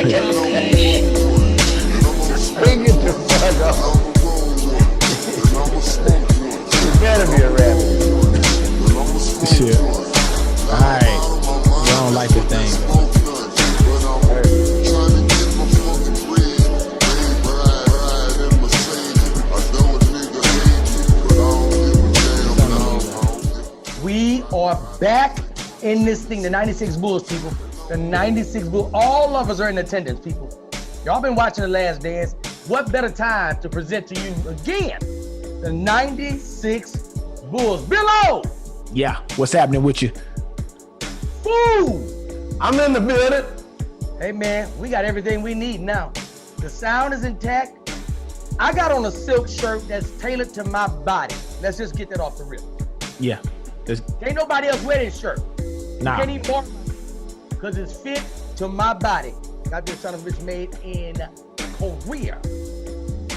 Bring it the fuck up. You better be a rapper. Shit. All right. You don't like the thing. We are back in this thing, the 96 Bulls, people. The 96 Bulls. All of us are in attendance, people. Y'all been watching The Last Dance. What better time to present to you again the 96 Bulls. Billo! Yeah. What's happening with you? Woo! I'm in the building. Hey, man, we got everything we need now. The sound is intact. I got on a silk shirt that's tailored to my body. Let's just get that off the rip. Yeah. Ain't nobody else wear this shirt. Nah. Can't even mark because it's fit to my body. Got this son of a bitch made in Korea.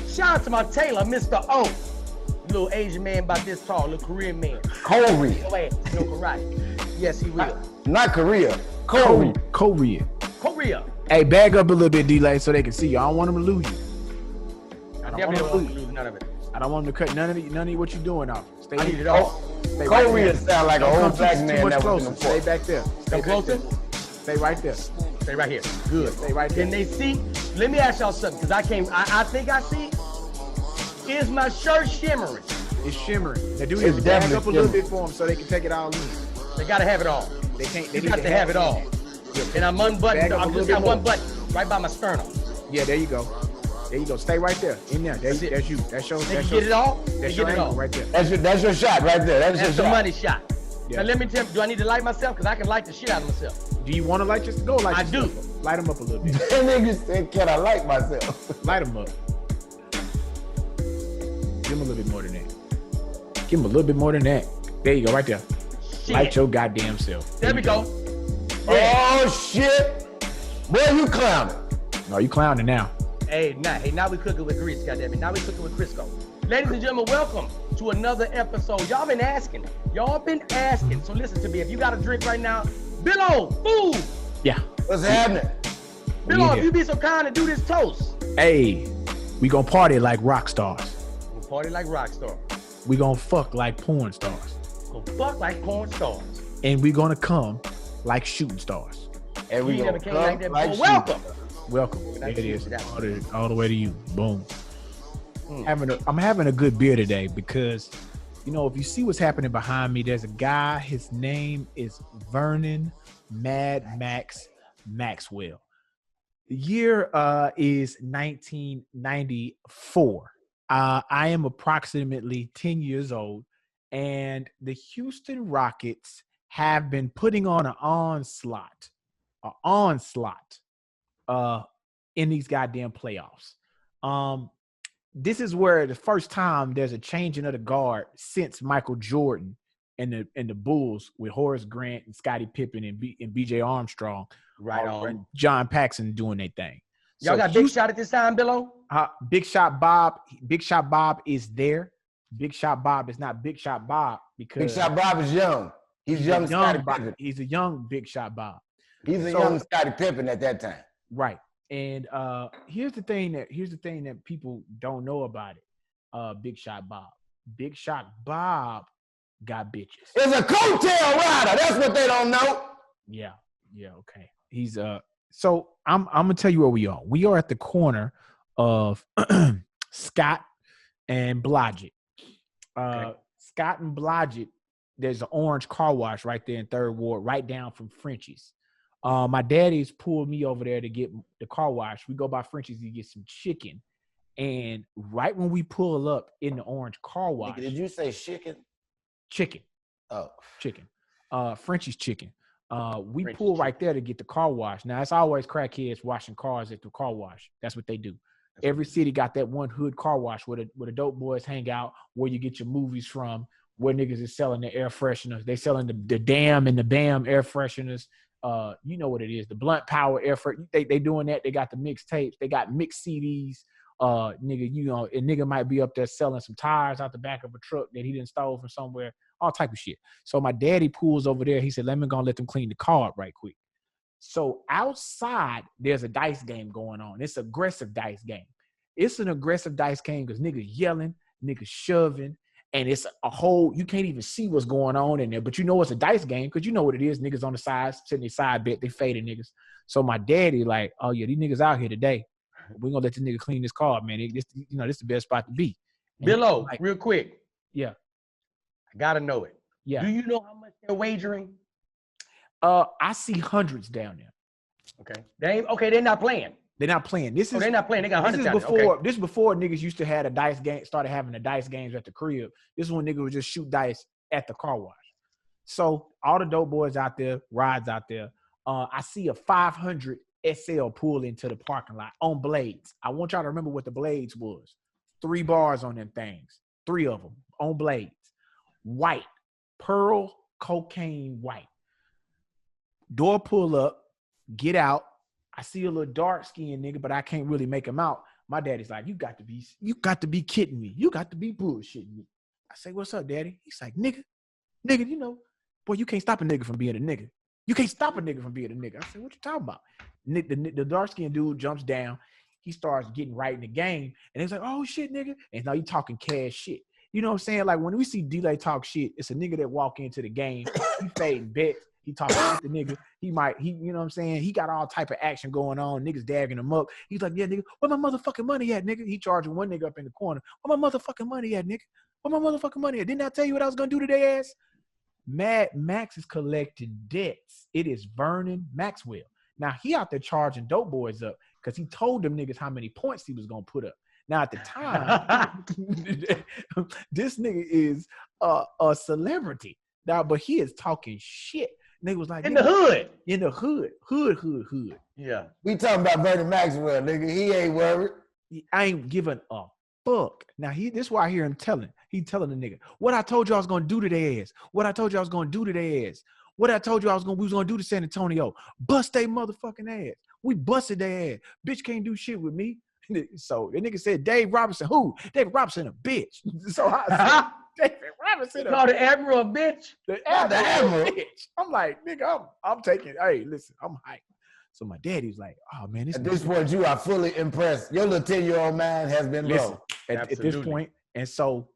Shout out to my tailor, Mr. O. Little Asian man about this tall, little Korean man. Korea. No karate. Yes, he will. Not Korea. Korea. Korea. Hey, bag up a little bit, D-Lay, so they can see you. I don't want them to lose you. I definitely don't want to lose none of it. I don't want them to cut none of what you're doing off. Stay I need it all. Korea sound like an old black man much that was closer. in the Stay back there. Come closer. Stay right there. Stay right here. Good. Stay right there. Can they see? Let me ask y'all something, because I think I see. Is my shirt shimmering? It's shimmering. Now do It's this. Back definitely up a little shimmering. bit for them so they can take it all in. They gotta have it all. They can't. They They got need to have it all. And I'm unbuttoned. Bag up a I'm just little got bit one more. button right by my sternum. Yeah, there you go. There you go. Stay right there. In there. That's you. That's your. They That's can get it all. They That's get your it angle all. right there. That's your shot right there. That's your That's the shot. money shot. Yeah. Now let me tell you, do I need to light myself? Because I can light the shit out of myself. Do you want to light your? Go light. I yourself do. up. Light them up a little bit. That nigga said, can I like myself? Light them up. Give him a little bit more than that. Give him a little bit more than that. There you go, right there. Shit. Light your goddamn self. There we go. Oh, shit. Boy, you clowning. No, you clowning now. Hey, now we cooking with Chris, goddammit. Now we cooking with Crisco. Ladies and gentlemen, welcome to another episode. Y'all been asking. So listen to me. If you got a drink right now, Billo, food. Yeah. What's happening? Billo, here. if you be so kind to do this toast. Hey, we gonna party like rock stars. We'll party like rock stars. We gonna fuck like porn stars. Go fuck like porn stars. And we gonna come like shooting stars. And You we never gonna came like that come before. like Welcome. Welcome. There it is. All the way to you. Boom. Mm. I'm having a good beer today because, you know, if you see what's happening behind me, there's a guy. His name is Vernon Maxwell. The year is 1994. I am approximately 10 years old, and the Houston Rockets have been putting on an onslaught in these goddamn playoffs. This is where the first time there's a changing of the guard since Michael Jordan and the Bulls with Horace Grant and Scottie Pippen and B.J. Armstrong, Right on. and John Paxson doing their thing. Y'all got Big Shot at this time, Billo? Big Shot Bob is there. Big Shot Bob is not Big Shot Bob because Big Shot Bob is young. He's young Scottie Pippen. He's a young Big Shot Bob. He's a young Scottie Pippen at that time. Right. And here's the thing that people don't know about it. Big Shot Bob. Big Shot Bob got bitches. It's a coattail rider. That's what they don't know. Yeah, okay. He's so I'm gonna tell you where we are. We are at the corner of Scott and Blodgett. Okay. Scott and Blodgett, there's an orange car wash right there in Third Ward, right down from Frenchie's. My daddy's pulled me over there to get the car wash. We go by Frenchie's to get some chicken. And right when we pull up in the orange car wash. Did you say chicken? Chicken. Oh. Chicken. Frenchie's chicken. We Frenchie's pull chicken. right there to get the car wash. Now, it's always crackheads washing cars at the car wash. That's what they do. Every city got that one hood car wash where the dope boys hang out, where you get your movies from, where niggas is selling the air fresheners. They selling the Damn and the Bam air fresheners. You know what it is, the Blunt Power air freshener. They doing that. They got the mixtapes. They got mixed CDs. Nigga, you know, a nigga might be up there selling some tires out the back of a truck that he didn't stole from somewhere, all type of shit. So my daddy pulls over there. He said, let them clean the car up right quick. So outside, there's a dice game going on. It's aggressive dice game. It's an aggressive dice game because niggas yelling, niggas shoving, and it's a whole, you can't even see what's going on in there, but you know it's a dice game because you know what it is. Niggas on the sides, sitting their side bet, they fading niggas. So my daddy like, oh yeah, these niggas out here today. We're gonna let this nigga clean this card, man. This the best spot to be. And Billo, like, real quick. Yeah. I gotta know it. Yeah. Do you know how much they're wagering? I see hundreds down there. Okay. They're not playing. They're not playing. They're not playing. They got hundreds down before, there. Okay. This is before niggas used to have a dice game, started having the dice games at the crib. This is when niggas would just shoot dice at the car wash. So all the dope boys out there, rides out there. I see a 500 SL pull into the parking lot on blades. I want y'all to remember what the blades was. 3 bars on them things. 3 of them on blades. White. Pearl cocaine white. Door pull up. Get out. I see a little dark-skinned nigga, but I can't really make him out. My daddy's like, you got to be kidding me. You got to be bullshitting me. I say, what's up, daddy? He's like, nigga, you know, boy, you can't stop a nigga from being a nigga. You can't stop a nigga from being a nigga. I said, what you talking about? The dark-skinned dude jumps down. He starts getting right in the game. And he's like, oh, shit, nigga. And now you talking cash shit. You know what I'm saying? Like, when we see D-Lay talk shit, it's a nigga that walk into the game. He fading bets. He talking shit to nigga. He you know what I'm saying? He got all type of action going on. Niggas dagging him up. He's like, yeah, nigga, where my motherfucking money at, nigga? He charging one nigga up in the corner. Where my motherfucking money at, nigga? Where my motherfucking money at? Didn't I tell you what I was going to do to their ass? Mad Max is collecting debts. It is Vernon Maxwell. Now, he out there charging dope boys up because he told them niggas how many points he was going to put up. Now, at the time, this nigga is a celebrity. Now, but he is talking shit. And they was like, in the hood. In the hood. Hood. Yeah. We talking about Vernon Maxwell, nigga. He ain't worried. I ain't giving a fuck. Now, this is why I hear him telling. He telling the nigga, what I told you I was going to do to their ass. What I told you I was going to do to their ass. What I told you we was going to do to San Antonio. Bust they motherfucking ass. We busted their ass. Bitch can't do shit with me. So the nigga said, Dave Robinson, who? Dave Robinson a bitch. So I said, David Robinson. You call the Admiral a bitch? The Admiral bitch. I'm like, nigga, I'm taking, hey, listen, I'm hyped. So my daddy's like, oh, man. At this point, you are fully impressed. Your little 10-year-old mind has been low. At this point. And so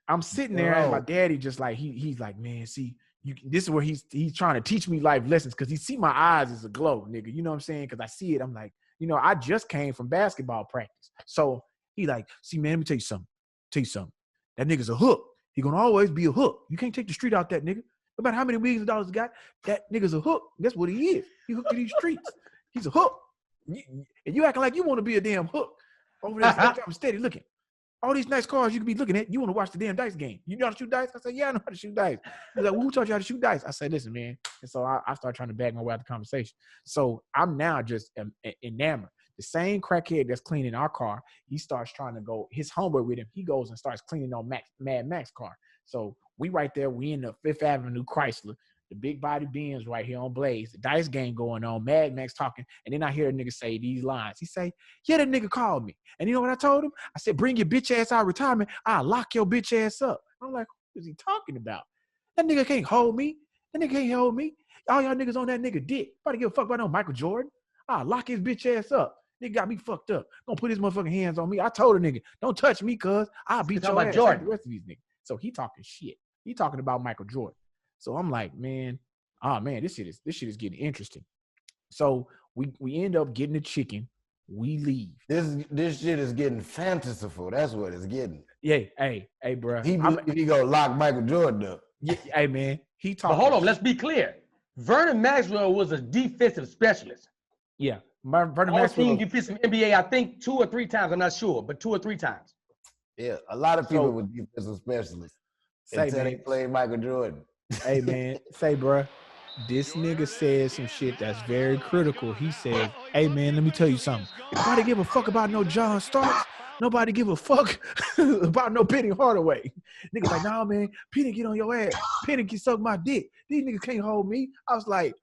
I'm sitting there and my daddy just like, he's like, man, see, this is where he's trying to teach me life lessons because he see my eyes as a glow, nigga. You know what I'm saying? Because I see it. I'm like, you know, I just came from basketball practice. So he like, see, man, let me tell you something. That nigga's a hook. He gonna always be a hook. You can't take the street out that nigga. No matter how many millions of dollars he got, that nigga's a hook. That's what he is. He hooked to these streets. He's a hook. And you acting like you want to be a damn hook. Over there, I'm steady looking. All these nice cars you could be looking at, you want to watch the damn dice game. You know how to shoot dice? I said, yeah, I know how to shoot dice. He's like, well, who taught you how to shoot dice? I said, listen, man. And so I started trying to back my way out of the conversation. So I'm now just enamored. The same crackhead that's cleaning our car, he starts trying to go, his homeboy with him, he goes and starts cleaning on Mad Max car. So we right there, we in the 5th Avenue Chrysler, the big body Benz right here on Blaze, the dice game going on, Mad Max talking, and then I hear a nigga say these lines. He say, yeah, that nigga called me. And you know what I told him? I said, bring your bitch ass out of retirement, I'll lock your bitch ass up. I'm like, who is he talking about? That nigga can't hold me. That nigga can't hold me. All y'all niggas on that nigga dick. Nobody give a fuck about no Michael Jordan. I'll lock his bitch ass up. Nigga got me fucked up. Gonna put his motherfucking hands on me. I told a nigga, don't touch me, cuz I'll beat your ass like the rest of these niggas. So he talking shit. He talking about Michael Jordan. So I'm like, man, this shit is getting interesting. So we end up getting the chicken. We leave. This shit is getting fanciful. That's what it's getting. Yeah, hey, bro. He gonna lock Michael Jordan up. Yeah, hey, man. He talking. But hold on, let's be clear. Vernon Maxwell was a defensive specialist. Yeah. Vernon All Maxwell. seen defensive NBA, I think 2 or 3 times. I'm not sure, but 2 or 3 times. Yeah, a lot of people with defensive specialists. Until they played Michael Jordan. Hey, man. Say, bro. This nigga said some shit that's very critical. He said, hey, man, let me tell you something. Nobody give a fuck about no John Starks. Nobody give a fuck about no Penny Hardaway. Niggas like, nah, man, Penny get on your ass. Penny can suck my dick. These niggas can't hold me. I was like,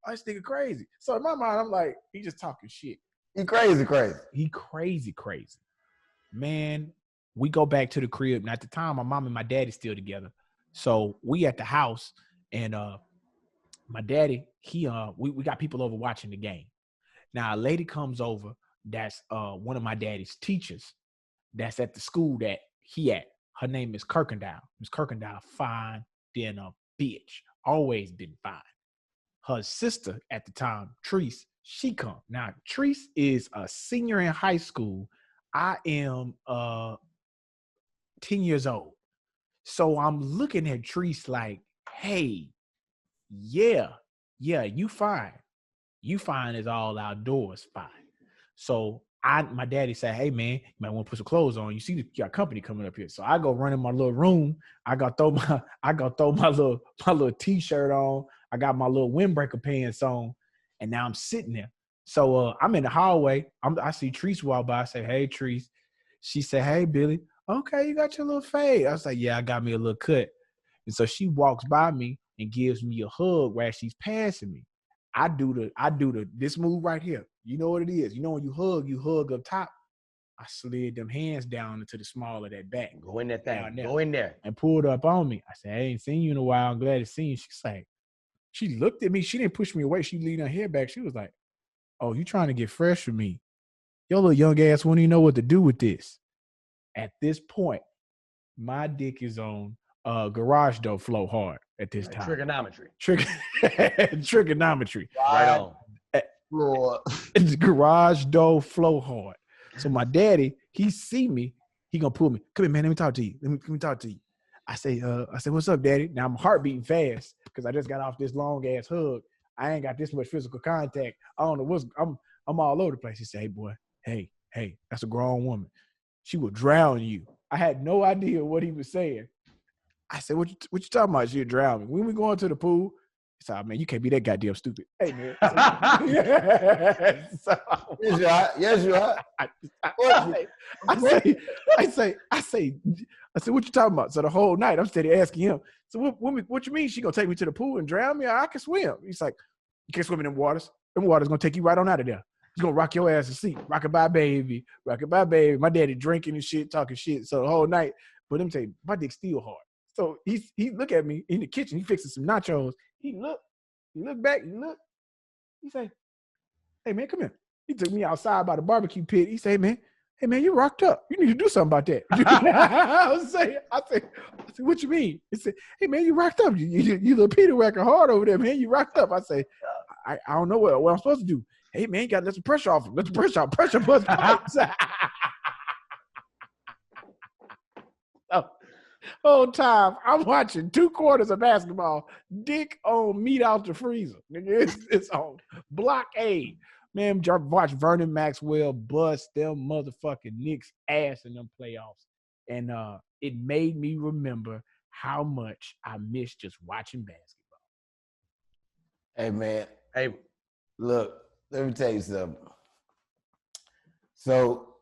oh, this nigga crazy. So in my mind, I'm like, he just talking shit. He crazy. He crazy. Man, we go back to the crib. And at the time, my mom and my daddy still together. So we at the house and my daddy, we got people over watching the game. Now a lady comes over that's one of my daddy's teachers that's at the school that he at. Her name is Kirkendall. Miss Kirkendall, fine than a bitch. Always been fine. Her sister at the time, Treese, she come. Now, Treese is a senior in high school. I am 10 years old. So I'm looking at Treese like, hey, yeah, you fine. You fine as all outdoors fine. So my daddy said, hey man, you might want to put some clothes on. You see you got company coming up here. So I go run in my little room. I go throw my little t-shirt on. I got my little windbreaker pants on. And now I'm sitting there. So I'm in the hallway. I see Treese walk by. I say, hey Treese. She said, hey Billy. Okay, you got your little fade. I was like, yeah, I got me a little cut. And so she walks by me and gives me a hug while she's passing me. I do this move right here. You know what it is. You know when you hug up top. I slid them hands down into the small of that back. Go in that thing. Go in there. And pulled up on me. I said, I ain't seen you in a while. I'm glad to see you. She's like, she looked at me. She didn't push me away. She leaned her head back. She was like, oh, you trying to get fresh with me? Your little young ass won't even know what to do with this. At this point, my dick is on garage door flow hard at this time. Trigonometry. Trigonometry. Right on. It's garage door flow hard. So my daddy, he see me, he gonna pull me. Come here, man. Let me talk to you. Let me talk to you. I say, what's up, daddy? Now I'm heart beating fast because I just got off this long ass hug. I ain't got this much physical contact. I don't know I'm all over the place. He said, hey boy, hey, that's a grown woman. She will drown you. I had no idea what he was saying. I said, what you talking about? She'll drown me. When we going to the pool, he said, oh, man, you can't be that goddamn stupid. Hey, man. Yes, you are. I say, what you talking about? So the whole night, I'm steady asking him, so what you mean she going to take me to the pool and drown me? I can swim. He's like, you can't swim in them waters. Them waters going to take you right on out of there. He's going to rock your ass to sleep. Rock-a-bye, baby. Rock-a-bye, baby. My daddy drinking and shit, talking shit. So the whole night, but let me tell you, my dick's still hard. So he look at me in the kitchen. He fixing some nachos. He look back. He say, hey, man, come here. He took me outside by the barbecue pit. He say, hey, man, you rocked up. You need to do something about that. I said, what you mean? He said, hey, man, you rocked up. You little Peter working hard over there, man. You rocked up. I say, I don't know what I'm supposed to do. Hey, man, you got to let the pressure off him. Let the pressure off. Pressure bust pipes. Whole time I'm watching 2 quarters of basketball, dick on meat out the freezer. It's on block A. Man, watch Vernon Maxwell bust them motherfucking Knicks ass in them playoffs. And it made me remember how much I miss just watching basketball. Hey, man. Hey, look, let me tell you something. So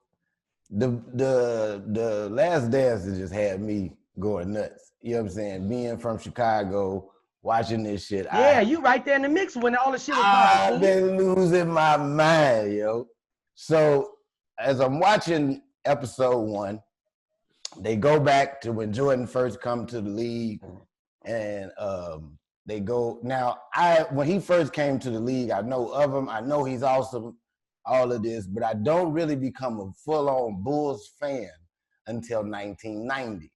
the Last Dance just had me going nuts. You know what I'm saying? Being from Chicago, watching this shit. Yeah, you right there in the mix when all the shit was I've been losing my mind, yo. So as I'm watching episode 1, they go back to when Jordan first come to the league, and they go now. When he first came to the league, I know of him. I know he's awesome, all of this, but I don't really become a full-on Bulls fan until 1990.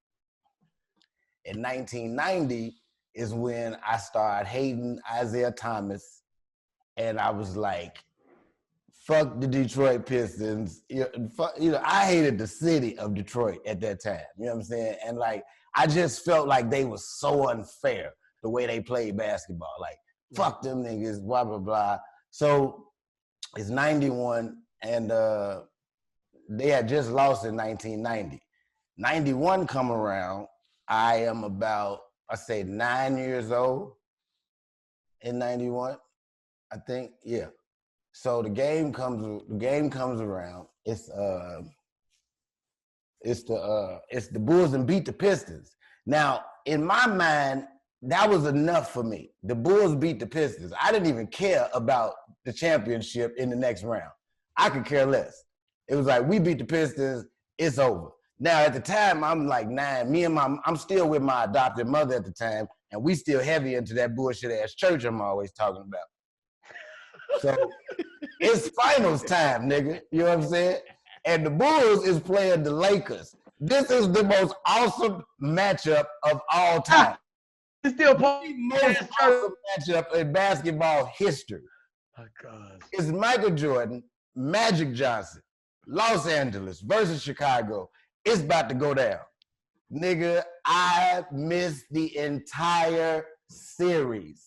In 1990 is when I started hating Isaiah Thomas, and I was like, fuck the Detroit Pistons. I hated the city of Detroit at that time. You know what I'm saying? And like, I just felt like they were so unfair the way they played basketball. Like, fuck them niggas, blah, blah, blah. So it's 91, and they had just lost in 1990. 91 come around, I am about, 9 years old in 91, I think, yeah. So the game comes around. It's the Bulls and beat the Pistons. Now, in my mind, that was enough for me. The Bulls beat the Pistons. I didn't even care about the championship in the next round. I could care less. It was like, we beat the Pistons, it's over. Now, at the time, I'm like 9. I'm still with my adopted mother at the time, And we still heavy into that bullshit ass church I'm always talking about. So it's finals time, nigga. You know what I'm saying? And the Bulls is playing the Lakers. This is the most awesome matchup of all time. It's still The most awesome matchup in basketball history. My God. It's Michael Jordan, Magic Johnson, Los Angeles versus Chicago. It's about to go down. Nigga, I missed the entire series.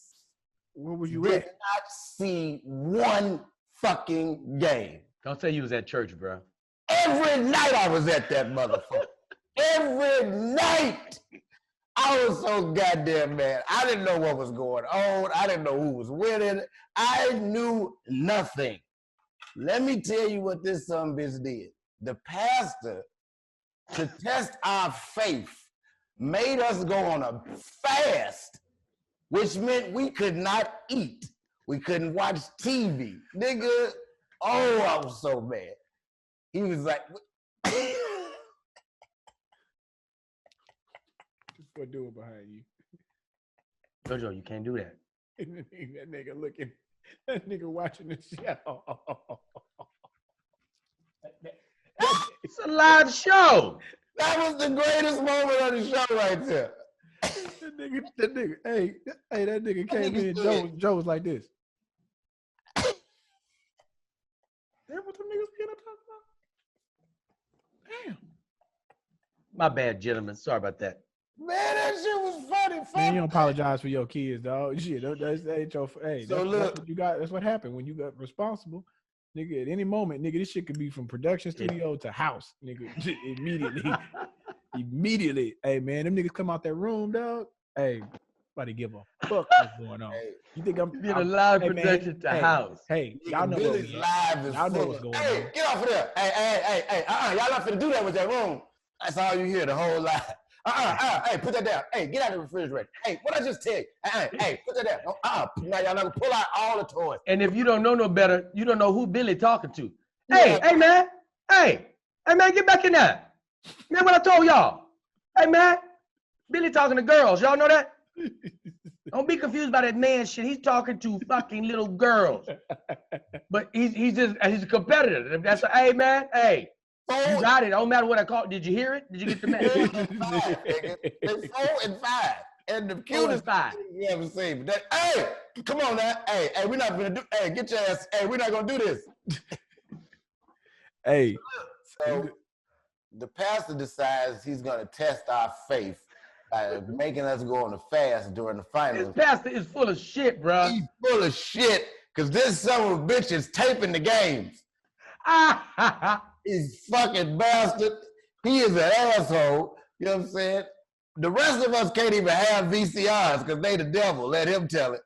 Where was you Did at? not see one fucking game. Don't say you was at church, bro. Every night I was at that motherfucker. Every night. I was so goddamn mad. I didn't know what was going on. I didn't know who was winning. I knew nothing. Let me tell you what this sumbitch did. The pastor, to test our faith, made us go on a fast, which meant we could not eat. We couldn't watch TV. Nigga, oh, I was so mad. He was like, What doing behind you? Jojo, you can't do that. That nigga looking, that nigga watching the show. It's a live show. that was the greatest moment of the show right there. that nigga, hey, that nigga came nigga in. said- Joe was like this. That what them niggas being talking about? Damn. My bad, gentlemen. Sorry about that. Man, that shit was funny. Man, you don't apologize for your kids, dog. Shit, that's ain't your. Hey, So that's look- what you got. That's what happened when you got responsible, nigga. At any moment, nigga, this shit could be from production studio to house, nigga. Immediately. Hey, man, them niggas come out that room, dog. Hey, nobody give a fuck what's going on. Hey, You think I'm Being a live hey, man, production to hey, house. Hey, nigga, y'all know what Billy's was live is y'all know full what's of- going Hey, on. get off of there. Hey, y'all not finna do that with that room. That's all you hear the whole live. Hey, put that down. Hey, get out of the refrigerator. Hey, what I just tell you? Hey, put that down. Now y'all not gonna pull out all the toys. And if you don't know no better, you don't know who Billy talking to. Yeah. Hey, man. Hey, man, get back in there. Man, what I told y'all. Hey, man. Billy talking to girls. Y'all know that? Don't be confused by that man shit. He's talking to fucking little girls. But he's a competitor. That's hey, man. Hey, you got it. Don't matter what I call. Did you hear it? Did you get the message? 4 and 5, nigga. They 4 and 5. And the 4 and cutest 5. thing you ever seen. But hey, come on now. Hey, we're not gonna do. Hey, get your ass. Hey, we're not gonna do this. Hey, So the pastor decides he's gonna test our faith by making us go on a fast during the This finals. pastor is full of shit, bro. He's full of shit because this son of a bitch is taping the games. He's fucking bastard. He is an asshole. You know what I'm saying? The rest of us can't even have VCRs because they the devil. Let him tell it.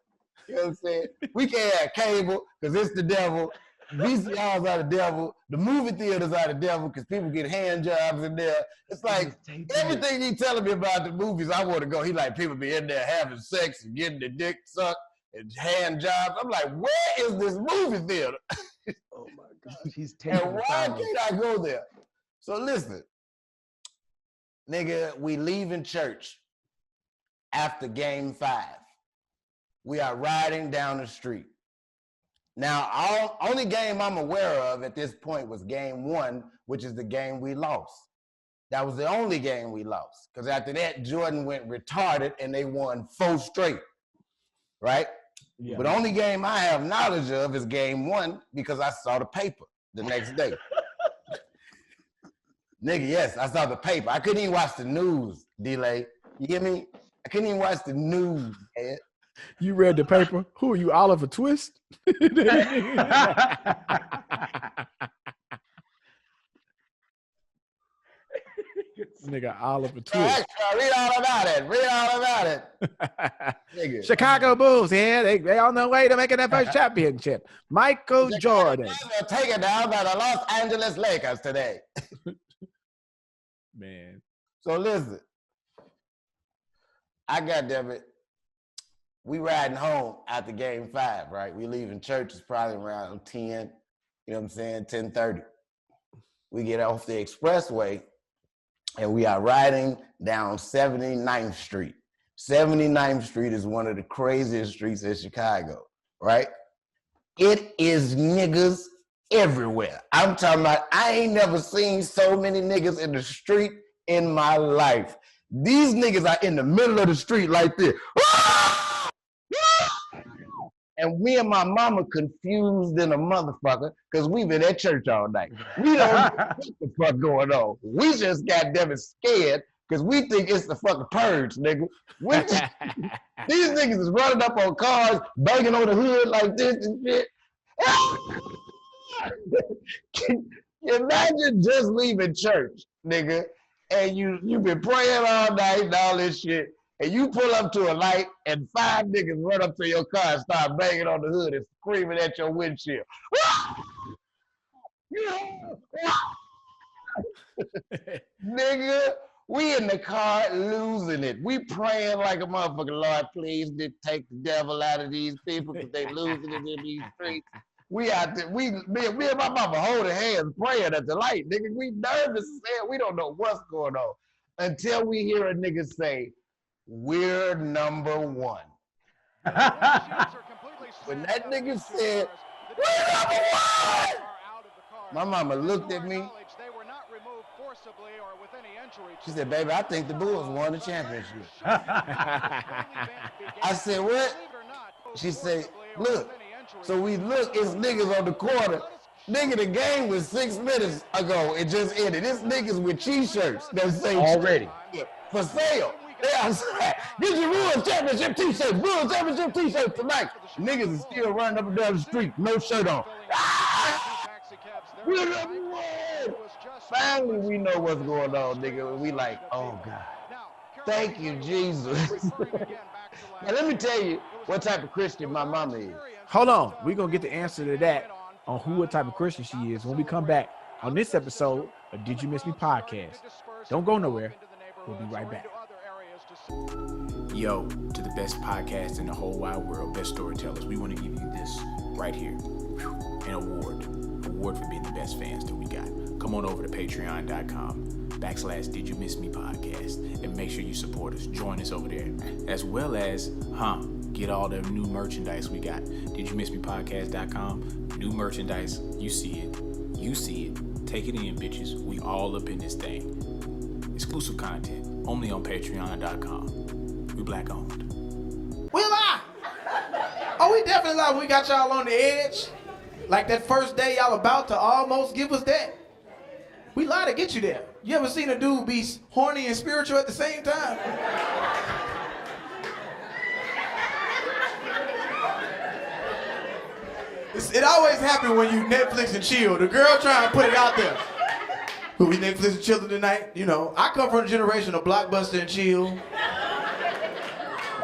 You know what I'm saying? We can't have cable because it's the devil. VCRs are the devil. The movie theaters are the devil because people get hand jobs in there. It's like everything he telling me about the movies, I want to go. He like people be in there having sex and getting their dick sucked and hand jobs. I'm like, where is this movie theater? Oh my gosh, he's taking And why can't I go there? So listen, nigga, we leaving church after game 5. We are riding down the street. Now, only game I'm aware of at this point was game 1, which is the game we lost. That was the only game we lost. Because after that, Jordan went retarded and they won 4 straight, right? yeah. But the only game I have knowledge of is game 1 because I saw the paper the next day. Nigga, yes, I saw the paper. I couldn't even watch the news, delay. You hear me? I couldn't even watch the news, man. You read the paper? Who are you, Oliver Twist? Nigga, Oliver Twist. Read all about it. Read all about it. Nigga. Chicago Bulls here. They on their way to making their first championship. Michael Jordan. They're taken down by the Los Angeles Lakers today. Man. So listen, I goddamn it. We riding home after game 5, right? We leaving church, it's probably around 10, you know what I'm saying, 10:30. We get off the expressway and we are riding down 79th Street. 79th Street is one of the craziest streets in Chicago, right? It is niggas everywhere. I'm talking about, I ain't never seen so many niggas in the street in my life. These niggas are in the middle of the street like this. And me and my mama confused in a motherfucker because we been at church all night. We don't know what the fuck going on. We just goddamn scared because we think it's the fucking purge, nigga. These niggas is running up on cars, banging on the hood like this and shit. Can you imagine just leaving church, nigga, and you've been praying all night and all this shit, and you pull up to a light and 5 niggas run up to your car and start banging on the hood and screaming at your windshield. Nigga, we in the car losing it. We praying like a motherfucker, Lord, please take the devil out of these people because they losing it in these streets. We out there, me and my mama holding hands praying at the light, nigga. We nervous as hell. We don't know what's going on until we hear a nigga say, we're number one. When that nigga said, we're number one, my mama looked at me. She said, baby, I think the Bulls won the championship. I said, what? She said, look. So we look, it's niggas on the corner. Nigga, the game was 6 minutes ago. It just ended. It's niggas with t-shirts that say already for sale. They outside. Get your Bulls championship t-shirt. Bulls championship t-shirt tonight. Niggas is still running up and down the street, no shirt on. We're number one. Finally, we know what's going on, nigga. We like, oh God. Thank you, Jesus. Now let me tell you what type of Christian my mama is. Hold on. We're going to get the answer to that on what type of Christian she is when we come back on this episode of Did You Miss Me podcast. Don't go nowhere. We'll be right back. Yo, to the best podcast in the whole wide world, best storytellers, we want to give you this right here. An award for being the best fans that we got. Come on over to patreon.com/Did You Miss Me podcast and make sure you support us. Join us over there, as well as get all the new merchandise we got. DidYouMissMePodcast.com. New merchandise. You see it. Take it in, bitches. We all up in this thing. Exclusive content only on patreon.com. We black owned. We lie. Oh, we definitely lie. We got y'all on the edge. Like that first day y'all about to almost give us that. We lie to get you there. You ever seen a dude be horny and spiritual at the same time? It always happens when you Netflix and chill. The girl trying to put it out there. Who we Netflix and chilling tonight? You know, I come from a generation of Blockbuster and chill.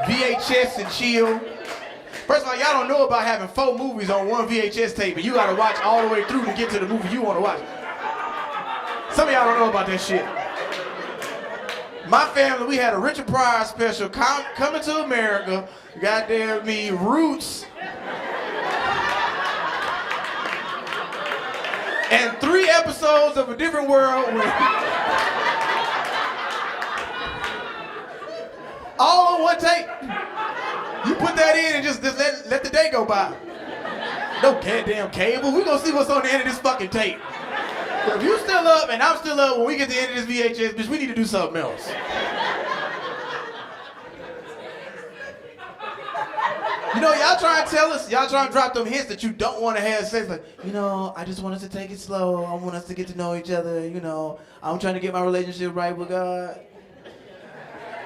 VHS and chill. First of all, y'all don't know about having 4 movies on one VHS tape and you gotta watch all the way through to get to the movie you wanna watch. Some of y'all don't know about that shit. My family, we had a Richard Pryor special, Coming to America, goddamn me, Roots, and 3 episodes of A Different World. All on one tape. You put that in and just let the day go by. No goddamn cable. We gonna see what's on the end of this fucking tape. If you still up and I'm still up when we get to the end of this VHS, bitch, we need to do something else. You know, y'all trying to tell us, y'all trying to drop them hints that you don't want to have sex. Like, you know, I just want us to take it slow. I want us to get to know each other. You know, I'm trying to get my relationship right with God.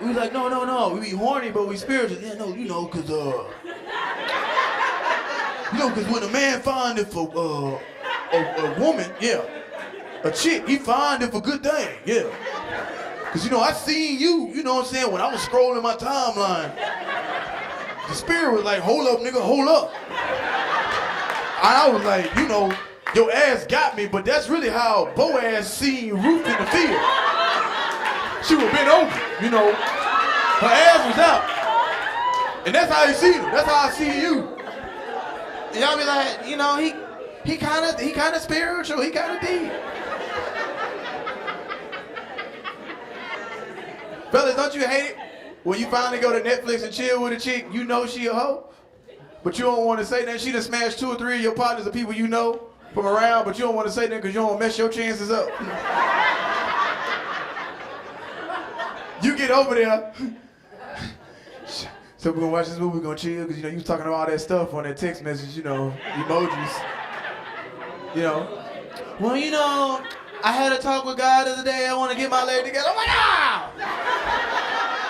We like, no. We be horny, but we spiritual. Yeah, no, you know, cause when a man find it for a woman, yeah, a chick, he find it for good thing, yeah. Cause you know, I seen you know what I'm saying, when I was scrolling my timeline. The spirit was like, hold up, nigga, hold up. And I was like, you know, your ass got me, but that's really how Boaz seen Ruth in the field. She was bent over, you know. Her ass was out. And that's how he see her. That's how I see you. And y'all be like, you know, he kind of spiritual. He kind of deep. Fellas, don't you hate it when you finally go to Netflix and chill with a chick, you know she a hoe, but you don't want to say that. She done smashed 2 or 3 of your partners of people you know from around, but you don't want to say that because you don't want to mess your chances up. You get over there. So we're gonna watch this movie, we're gonna chill, because you know you was talking about all that stuff on that text message, you know, emojis. You know. Well, you know, I had a talk with God the other day, I wanna get my leg together. I'm like, ah!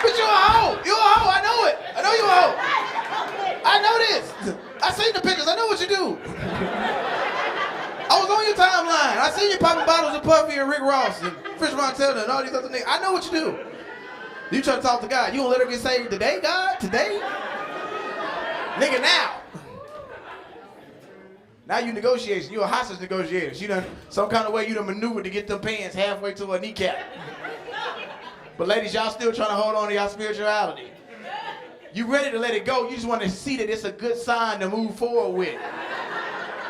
But you a hoe! You a hoe, I know it! I know you a hoe! I know this! I seen the pictures, I know what you do. I was on your timeline. I seen you popping bottles of Puffy and Rick Ross and Fish Montana and all these other niggas. I know what you do. You try to talk to God. You gonna let her get saved today, God? Today? Nigga, now. Now you negotiation. You a hostage negotiator. You done, some kind of way you done maneuvered to get them pants halfway to her kneecap. But ladies, y'all still trying to hold on to y'all spirituality. You ready to let it go. You just want to see that it's a good sign to move forward with.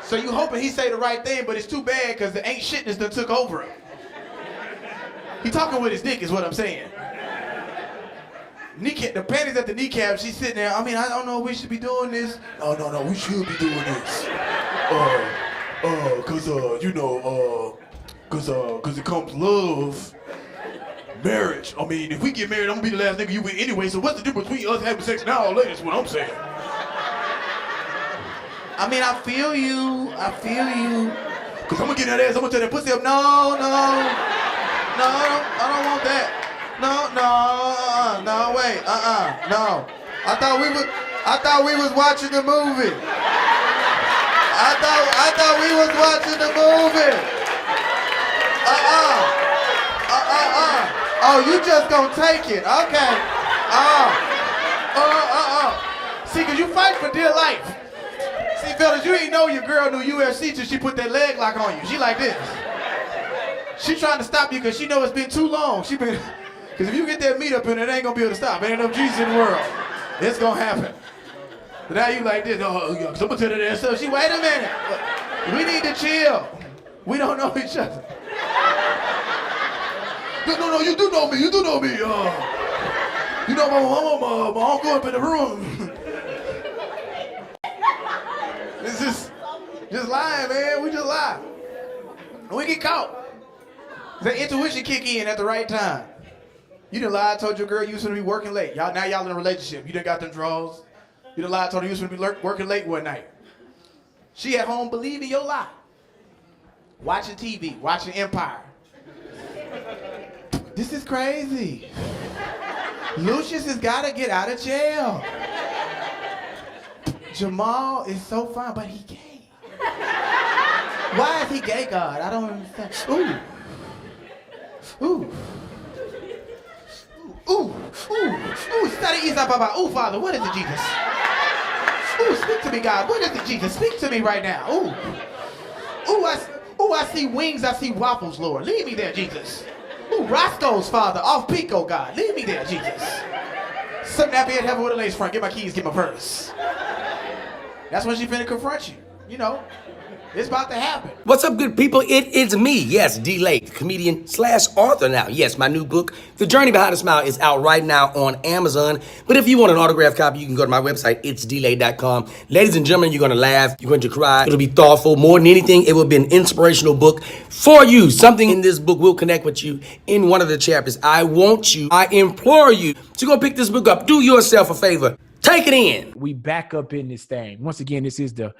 So you hoping he say the right thing, but it's too bad because the ain't shitness done took over him. He talking with his dick is what I'm saying. Kneecap, the panties at the kneecap, she's sitting there. I mean, I don't know if we should be doing this. No, we should be doing this. Cause it comes love, marriage. I mean, if we get married, I'm gonna be the last nigga you with anyway, so what's the difference between us having sex now or later is what I'm saying. I mean, I feel you. Cause I'm gonna get that ass, I'm gonna tell that pussy up, no, I don't want that. No, wait, no. I thought we was watching the movie. I thought we was watching the movie. Oh, you just gonna take it, okay. See, cause you fight for dear life. See, fellas, you ain't know your girl knew UFC till she put that leg lock on you. She like this. She trying to stop you cause she know it's been too long. Because if you get that meat up in it ain't gonna be able to stop. Ain't enough Jesus in the world. It's gonna happen. But now you like this. Oh, I'm gonna tell her that stuff. Wait a minute. We need to chill. We don't know each other. No, you do know me. You know my uncle up in the room. It's just lying, man. We just lie. We get caught. The intuition kick in at the right time. You done lied, told your girl you was gonna be working late. Now y'all in a relationship. You done got them draws. You done lied, told her you was gonna be working late one night. She at home believing your lie. Watching TV, watching Empire. This is crazy. Lucius has gotta get out of jail. Jamal is so fine, but he gay. Why is he gay, God? I don't understand. Ooh, study Isa Baba. Ooh, Father, what is it, Jesus? Ooh, speak to me, God. What is it, Jesus? Speak to me right now. Ooh, I see wings, I see waffles, Lord. Lead me there, Jesus. Ooh, Roscoe's Father, off Pico, God. Lead me there, Jesus. Something happy in heaven with a lace front. Get my keys, get my purse. That's when she finna confront you. You know, it's about to happen. What's up, good people? It is me, yes, D-Lay, comedian / author now. Yes, my new book, The Journey Behind a Smile, is out right now on Amazon. But if you want an autographed copy, you can go to my website, itsdelay.com. Ladies and gentlemen, you're going to laugh, you're going to cry, it'll be thoughtful. More than anything, it will be an inspirational book for you. Something in this book will connect with you in one of the chapters. I implore you to go pick this book up. Do yourself a favor. Take it in. We back up in this thing. Once again, this is the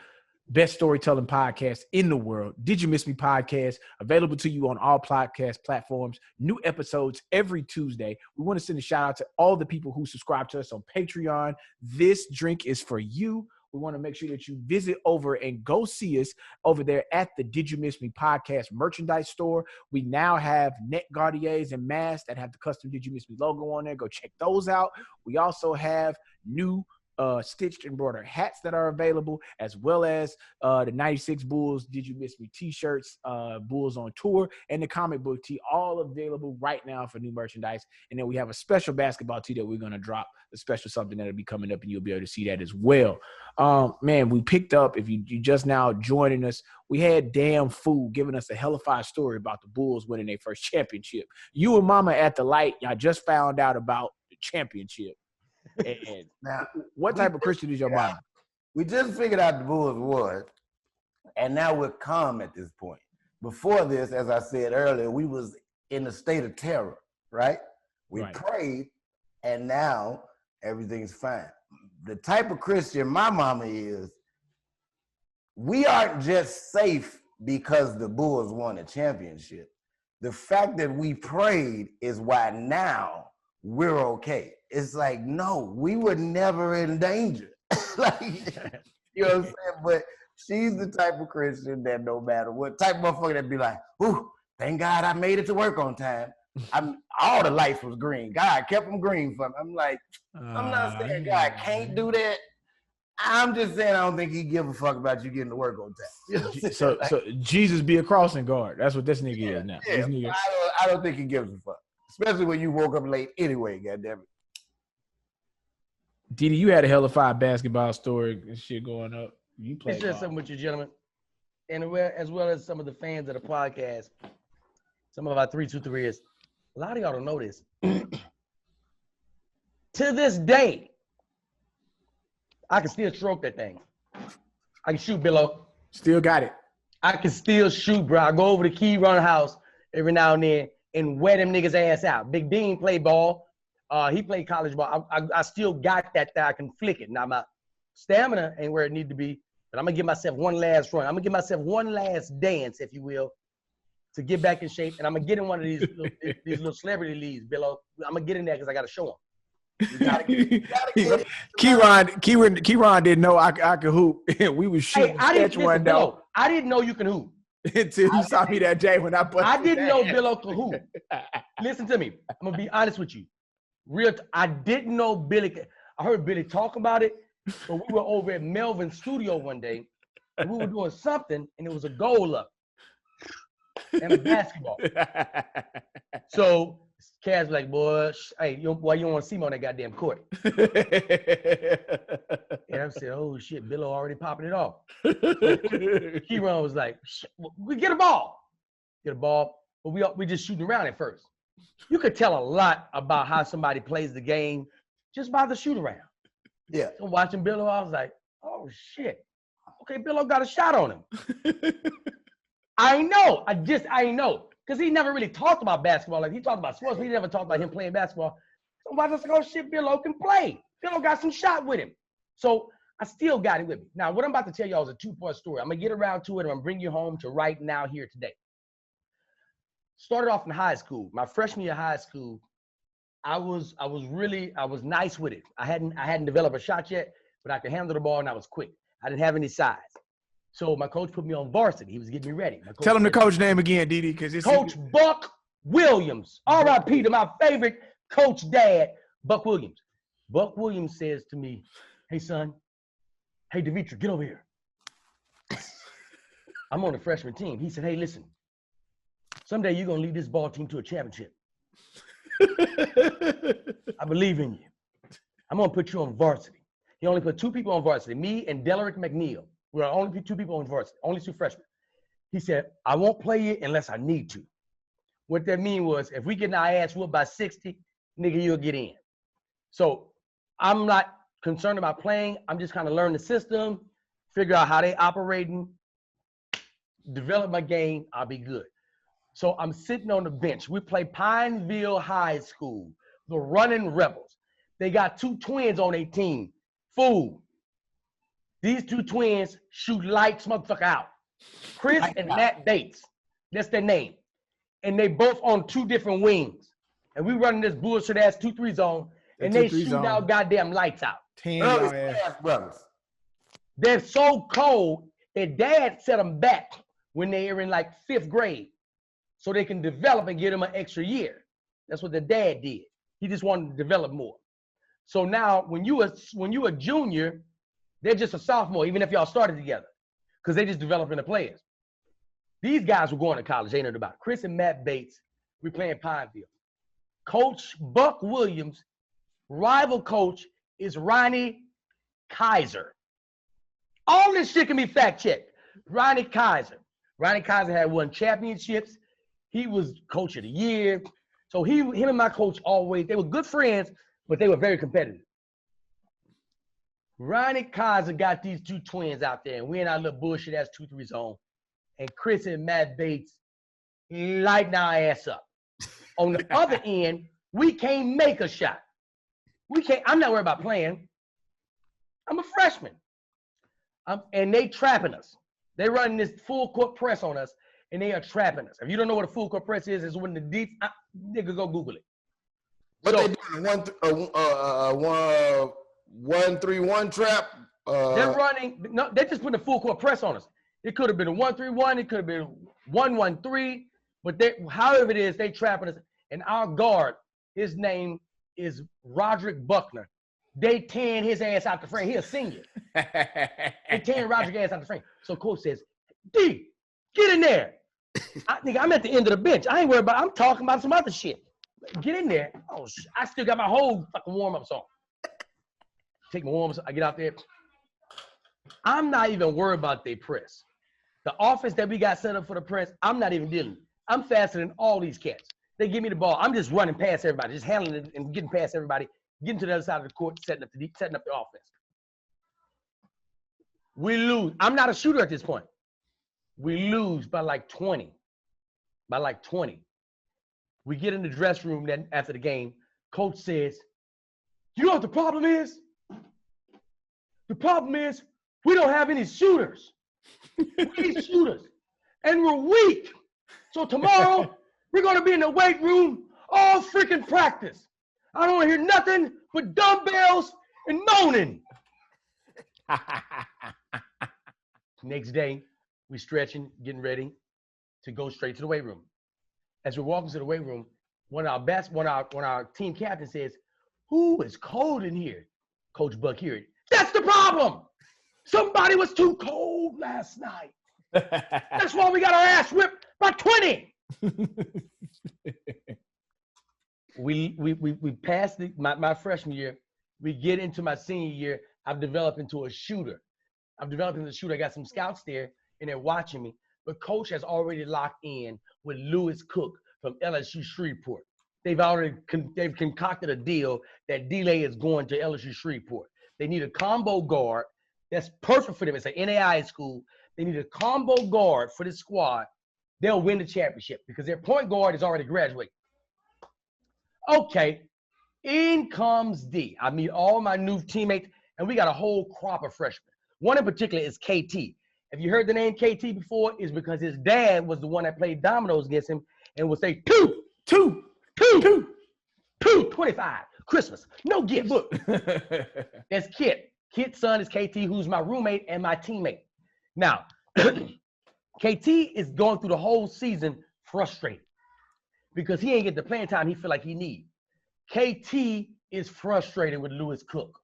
best storytelling podcast in the world. Did You Miss Me podcast, available to you on all podcast platforms. New episodes every Tuesday. We want to send a shout out to all the people who subscribe to us on Patreon. This drink is for you. We want to make sure that you visit over and go see us over there at the Did You Miss Me podcast merchandise store. We now have neck gardiers and masks that have the custom Did You Miss Me logo on there. Go check those out. We also have new stitched embroidered hats that are available, as well as the 96 Bulls Did You Miss Me t-shirts, Bulls on Tour, and the comic book tee, all available right now for new merchandise. And then we have a special basketball tee that we're going to drop, a special something that'll be coming up, and you'll be able to see that as well. Man, we picked up, if you just now joining us, we had Damn Fool giving us a hellified story about the Bulls winning their first championship. You and Mama at the light, y'all just found out about championship. And Now, what type of Christian is your mom? we just figured out the Bulls was, and now we're calm at this point. Before this, as I said earlier, we was in a state of terror, right? We Right. prayed, and now everything's fine. The type of Christian my mama is, we aren't just safe because the Bulls won a championship. The fact that we prayed is why now we're okay. It's like, no, we were never in danger. Like, you know what I'm saying? But she's the type of Christian that no matter what type of motherfucker that be like, ooh, thank God I made it to work on time. All the lights was green. God kept them green for me. I'm like, I'm not saying God can't do that. I'm just saying I don't think he give a fuck about you getting to work on time. You know what I'm saying? So Jesus be a crossing guard. That's what this nigga is now. Yeah, This nigga, I don't think he gives a fuck. Especially when you woke up late anyway, goddammit. Didi, you had a hell of a basketball story and shit going up. You Let's played share ball. something with you, gentlemen. And as well as some of the fans of the podcast, some of our 323ers. A lot of y'all don't know this. To this day, I can still stroke that thing. I can shoot, Billo. Still got it. I can still shoot, bro. I go over to Key Run house every now and then and wear them niggas ass out. Big Bean played ball. He played college ball. I still got that I can flick it. Now my stamina ain't where it need to be, but I'm gonna give myself one last run. I'm gonna give myself one last dance, if you will, to get back in shape. And I'm gonna get in one of these little celebrity leagues, Billo. I'm gonna get in there because I gotta show them. Keyron didn't know I could hoop. We was shooting sketch one day. Billo, I didn't know you can hoop. Until you saw me that day when I busted. I didn't know Billo could hoop. Listen to me. I'm gonna be honest with you. I didn't know Billy. I heard Billy talk about it, but we were over at Melvin's studio one day, and we were doing something, and it was a goal up and a basketball. So Kaz was like, boy, hey, you don't want to see me on that goddamn court. And I said, oh shit, Billo already popping it off. Keyron was like, we get a ball. But we just shooting around at first. You could tell a lot about how somebody plays the game just by the shoot around. Yeah. So watching Billo, I was like, oh shit. Okay, Billo got a shot on him. I know. Because he never really talked about basketball. Like he talked about sports, but he never talked about him playing basketball. So I was like, oh shit, Billo can play. Billo got some shot with him. So I still got it with me. Now, what I'm about to tell y'all is a two-part story. I'm gonna get around to it and I'm gonna bring you home to right now here today. Started off in high school. My freshman year of high school, I was nice with it. I hadn't developed a shot yet, but I could handle the ball and I was quick. I didn't have any size. So my coach put me on varsity. He was getting me ready. Tell him the coach name again, Didi, because it's Coach Buck Williams. R.I.P. to my favorite coach dad, Buck Williams. Buck Williams says to me, hey son, hey Demetra, get over here. I'm on the freshman team. He said, hey, listen, someday you're gonna lead this ball team to a championship. I believe in you. I'm gonna put you on varsity. He only put two people on varsity, me and Delarick McNeil. We're only two people on varsity, only two freshmen. He said, I won't play you unless I need to. What that mean was, if we get our ass whooped by 60, nigga, you'll get in. So I'm not concerned about playing. I'm just kind of learn the system, figure out how they operating, develop my game, I'll be good. So I'm sitting on the bench. We play Pineville High School, the Running Rebels. They got two twins on their team. Fool. These two twins shoot lights motherfucker out. Chris and Matt Bates. That's their name. And they both on two different wings. And we running this bullshit ass 2-3 zone. And they shooting out goddamn lights out. Brothers. They're so cold that dad set them back when they were in like 5th grade so they can develop and get them an extra year. That's what the dad did. He just wanted to develop more. So now when you a junior, they're just a sophomore, even if y'all started together, because they just developing the players. These guys were going to college, ain't nothing about it. Chris and Matt Bates, we playing Pineville. Coach Buck Williams, rival coach is Ronnie Kaiser. All this shit can be fact-checked. Ronnie Kaiser. Ronnie Kaiser had won championships. He was coach of the year. So him and my coach always, they were good friends, but they were very competitive. Ronnie Kaiser got these two twins out there, and we in our little bullshit ass 2-3 zone. And Chris and Matt Bates lighting our ass up. On the other end, we can't make a shot. I'm not worried about playing. I'm a freshman. And they trapping us. They running this full court press on us, and they are trapping us. If you don't know what a full court press is, it's when the deep nigga go Google it. What they doing? 1-3-1 trap. They're running. No, they just putting a full court press on us. It could have been a 1-3-1. It could have been 1-1-3. But however it is, they trapping us. And our guard, his name is Roderick Buckner. They tearing his ass out the frame. He a senior. They tearing Roderick's ass out the frame. So coach says, D, get in there. I'm at the end of the bench. I ain't worried about. I'm talking about some other shit. Get in there. Oh, I still got my whole fucking warm-ups on. Take my warm-ups. I get out there. I'm not even worried about their press. The offense that we got set up for the press, I'm not even dealing. I'm faster than all these cats. They give me the ball. I'm just running past everybody, just handling it and getting past everybody, getting to the other side of the court, setting up the offense. We lose. I'm not a shooter at this point. We lose by like 20. We get in the dressing room then after the game. Coach says, you know what the problem is? The problem is we don't have any shooters. We need shooters. And we're weak. So tomorrow, we're going to be in the weight room all freaking practice. I don't want to hear nothing but dumbbells and moaning. Next day, we stretching, getting ready to go straight to the weight room. As we're walking to the weight room, one of our team captain says, "Who is cold in here?" Coach Buck hear it. That's the problem. Somebody was too cold last night. That's why we got our ass whipped by 20. We passed my freshman year. We get into my senior year. I've developed into a shooter. I got some scouts there, and they're watching me. But coach has already locked in with Lewis Cook from LSU Shreveport. They've concocted a deal that D-Lay is going to LSU Shreveport. They need a combo guard that's perfect for them. It's an NAIA school. They need a combo guard for the squad. They'll win the championship because their point guard is already graduated. Okay, in comes D. I meet all my new teammates, and we got a whole crop of freshmen. One in particular is KT. If you heard the name KT before, it's because his dad was the one that played dominoes against him and would say, 2, 25, Christmas, no gift book. That's Kit. Kit's son is KT, who's my roommate and my teammate. Now, KT is going through the whole season frustrated because he ain't get the playing time he feel like he need. KT is frustrated with Lewis Cook.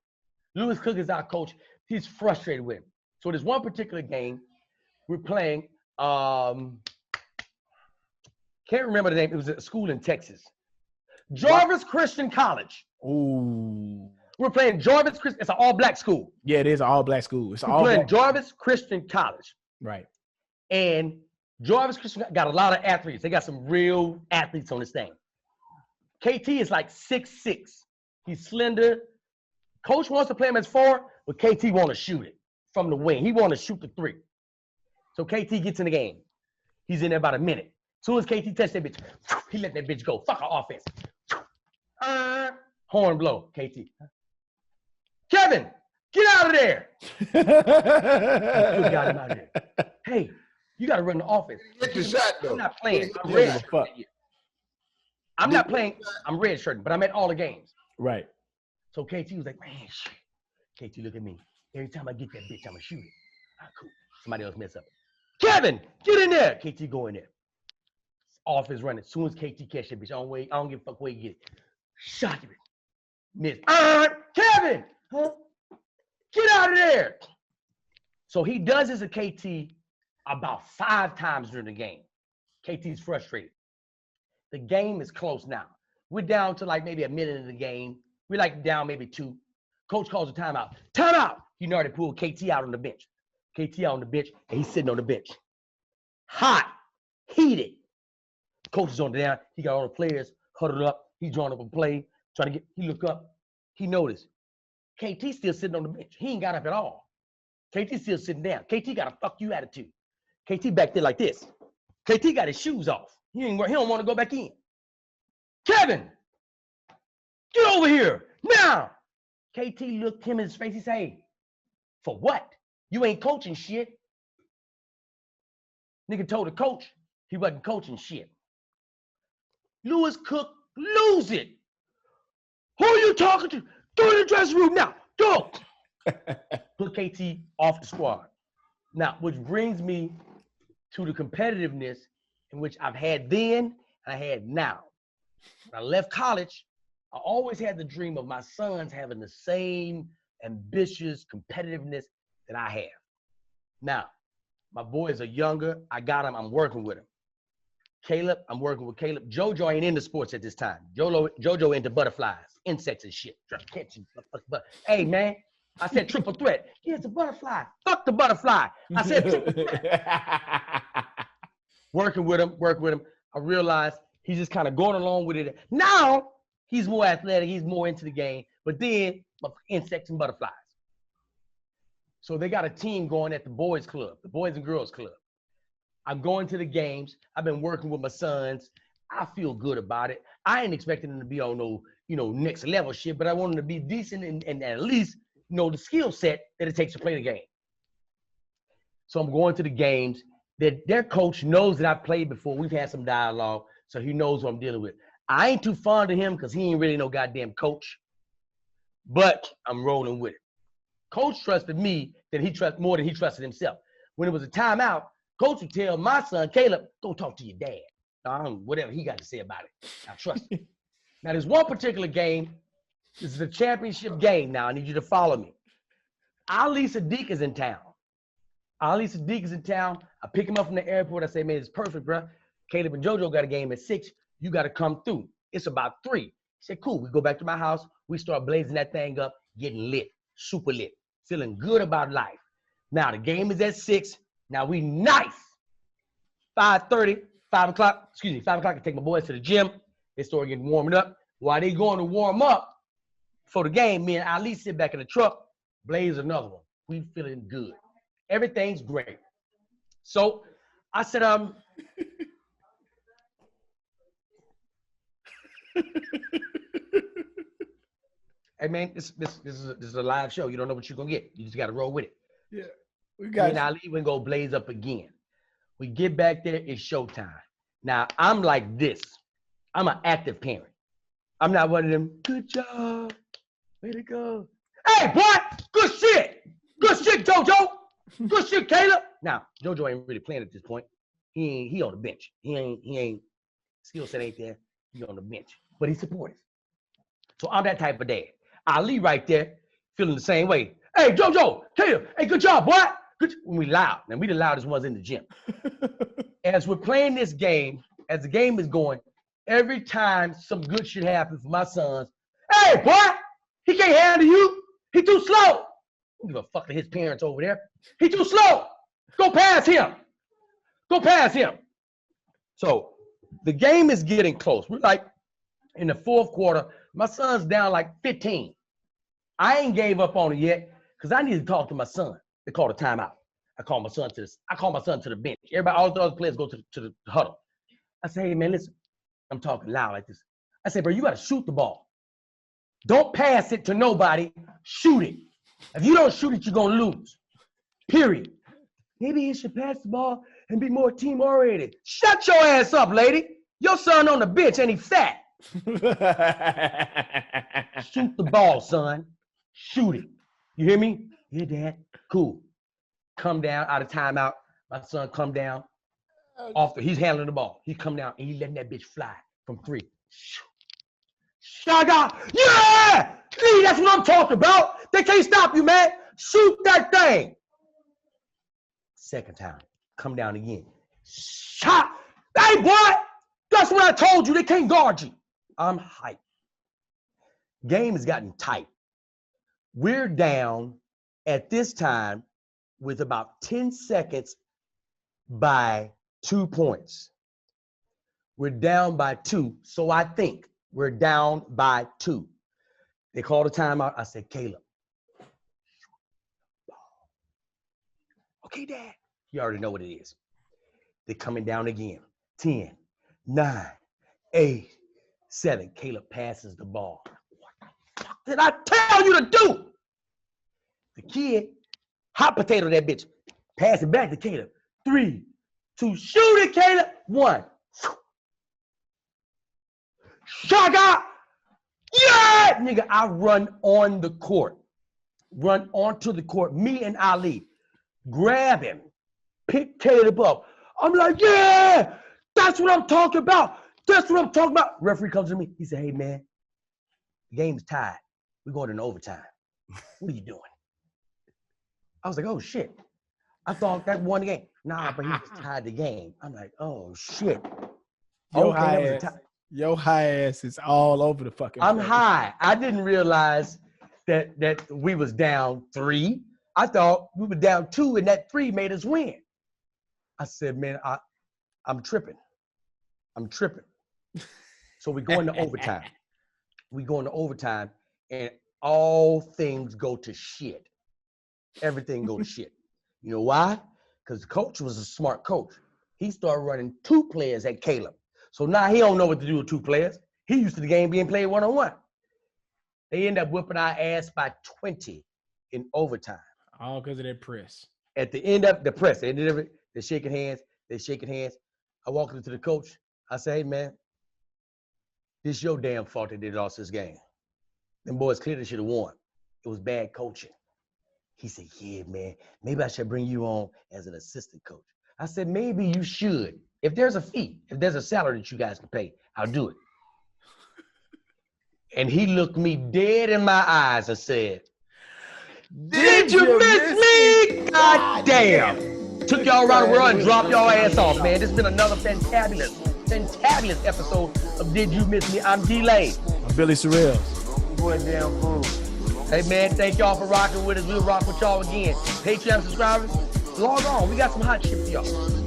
Lewis Cook is our coach. He's frustrated with him. So there's one particular game we're playing. Can't remember the name. It was a school in Texas. Jarvis Christian College. Ooh. We're playing Jarvis Christian. It's an all-black school. Yeah, it is an all-black school. We're playing Jarvis Christian College. Right. And Jarvis Christian got a lot of athletes. They got some real athletes on this thing. KT is like 6'6". He's slender. Coach wants to play him as 4, but KT want to shoot it from the wing. He want to shoot the 3. So KT gets in the game. He's in there about a minute. As soon as KT touched that bitch, he let that bitch go. Fuck our offense. Horn blow, KT. Kevin, get out of there. Got him out of there. Hey, you got to run the offense. Get the shot, though. I'm not playing. I'm redshirting. I'm not playing. I'm redshirting, but I'm at all the games. Right. So KT was like, man, shit. KT, look at me. Every time I get that bitch, I'm going to shoot it. Ah, cool. Somebody else mess up. Kevin, get in there. KT, go in there. Off is running. As soon as KT catch that bitch, I don't give a fuck where you get it. Shot it. Miss. Kevin, huh? Get out of there. So he does this to KT about 5 times during the game. KT's frustrated. The game is close now. We're down to like maybe a minute of the game. We're like down maybe 2. Coach calls a timeout. Timeout! You know, they pulled KT out on the bench. KT out on the bench, and he's sitting on the bench. Hot, heated. Coach is on down. He got all the players huddled up. He's drawing up a play, trying to get, he look up. he noticed KT still sitting on the bench. He ain't got up at all. KT still sitting down. KT got a fuck you attitude. KT back there like this. KT got his shoes off. He don't want to go back in. Kevin, get over here now. KT looked him in his face. He said, hey, for what? You ain't coaching shit. Nigga told the coach he wasn't coaching shit. Lewis Cook, lose it. Who are you talking to? Go in the dressing room now. Go. Put KT off the squad. Now, which brings me to the competitiveness in which I've had then and I had now. When I left college, I always had the dream of my sons having the same ambitious competitiveness that I have. Now, my boys are younger. I got them. I'm working with them. Caleb, I'm working with Caleb. JoJo ain't into sports at this time. JoJo into butterflies, insects and shit. Catching. Hey, man, I said triple threat. Yeah, it's a butterfly. Fuck the butterfly. I said triple threat. Working with him. I realized he's just kind of going along with it. Now, he's more athletic. He's more into the game. But then, insects and butterflies. So they got a team going at the boys club, the Boys and Girls Club. I'm going to the games. I've been working with my sons. I feel good about it. I ain't expecting them to be on no, next level shit, but I want them to be decent and at least know the skill set that it takes to play the game. So I'm going to the games. Their coach knows that I've played before. We've had some dialogue, so he knows what I'm dealing with. I ain't too fond of him because he ain't really no goddamn coach, but I'm rolling with it. Coach trusted me more than he trusted himself. When it was a timeout, Coach would tell my son, Caleb, go talk to your dad. Whatever he got to say about it. I trust him. Now, there's one particular game. This is a championship game now. I need you to follow me. Ali Sadiq is in town. I pick him up from the airport. I say, man, it's perfect, bro. Caleb and JoJo got a game at 6. You got to come through. It's about 3. He said, cool. We go back to my house. We start blazing that thing up, getting lit, super lit, feeling good about life. Now, the game is at 6. Now, we nice. 5:30, 5 o'clock, I take my boys to the gym. They start getting warmed up. While they going to warm up for the game, me and Ali sit back in the truck, blaze another one. We feeling good. Everything's great. So I said, hey man, this is a live show. You don't know what you're gonna get. You just gotta roll with it. Yeah, we got. And Ali we go blaze up again. We get back there. It's showtime. Now I'm like this. I'm an active parent. I'm not one of them. Good job. Way to go. Hey boy, good shit. Good shit, JoJo. Good shit, Caleb. Now JoJo ain't really playing at this point. He on the bench. He ain't skill set ain't there. He on the bench, but he's supportive. So I'm that type of dad. Ali right there, feeling the same way. Hey, JoJo, Caleb, hey, good job, boy. Good. When we loud, and we the loudest ones in the gym. As we're playing this game, as the game is going, every time some good shit happens for my sons, hey, boy, he can't handle you. He too slow. I don't give a fuck to his parents over there. He too slow. Go past him. Go past him. So the game is getting close. We're like in the 4th quarter. My son's down like 15. I ain't gave up on it yet because I need to talk to my son. They call a timeout. I call my son to the bench. Everybody, all the other players go to the huddle. I say, hey man, listen. I'm talking loud like this. I say, bro, you gotta shoot the ball. Don't pass it to nobody. Shoot it. If you don't shoot it, you're gonna lose. Period. Maybe he should pass the ball and be more team-oriented. Shut your ass up, lady. Your son on the bench and he fat. Shoot the ball, son. Shoot it. You hear me? Yeah, Dad. Cool. Come down out of timeout. My son come down. He's handling the ball. He come down and he letting that bitch fly from 3. Shaga! Yeah! See, that's what I'm talking about. They can't stop you, man. Shoot that thing. 2nd time. Come down again. Shot! Hey, boy! That's what I told you. They can't guard you. I'm hyped. Game has gotten tight. We're down at this time with about 10 seconds by 2 points. We're down by 2, so I think we're down by 2. They called a timeout. I said, Caleb. Okay, Dad. You already know what it is. They're coming down again. 10, 9, 8, 7. Caleb passes the ball. What the fuck did I tell you to do? The kid, hot potato that bitch. Pass it back to Caleb. 3, 2, shoot it, Caleb. 1. Shaka! Yeah! Nigga, I run on the court. Run onto the court. Me and Ali. Grab him. Pick Caleb up. I'm like, yeah! That's what I'm talking about. That's what I'm talking about. Referee comes to me. He said, hey, man, the game is tied. We're going into overtime. What are you doing? I was like, oh, shit. I thought that won the game. Nah, but he just tied the game. I'm like, oh, shit. Your high ass is all over the fucking I'm place. high. I didn't realize that we was down 3. I thought we were down 2, and that 3 made us win. I said, man, I'm tripping. I'm tripping. So we go into overtime. We go into overtime, and all things go to shit. Everything go to shit. You know why? Because the coach was a smart coach. He started running 2 players at Caleb. So now he don't know what to do with 2 players. He used to the game being played one-on-one. They end up whipping our ass by 20 in overtime. All because of that press. At the end of the press, they did it. They're shaking hands. They're shaking hands. I walk into the coach. I say, hey, man, this your damn fault that they lost this game. Them boys clearly should have won. It was bad coaching. He said, yeah, man, maybe I should bring you on as an assistant coach. I said, maybe you should. If there's a fee, if there's a salary that you guys can pay, I'll do it. And he looked me dead in my eyes and said, did you miss me? God damn. Took y'all around the world and dropped y'all ass off, man. This has been another fantabulous episode of Did You Miss Me? I'm D-Lay. I'm Billy SORRELLS. Boy, damn fool. Hey, man, thank y'all for rocking with us. We'll rock with y'all again. Patreon subscribers, log on. We got some hot shit for y'all.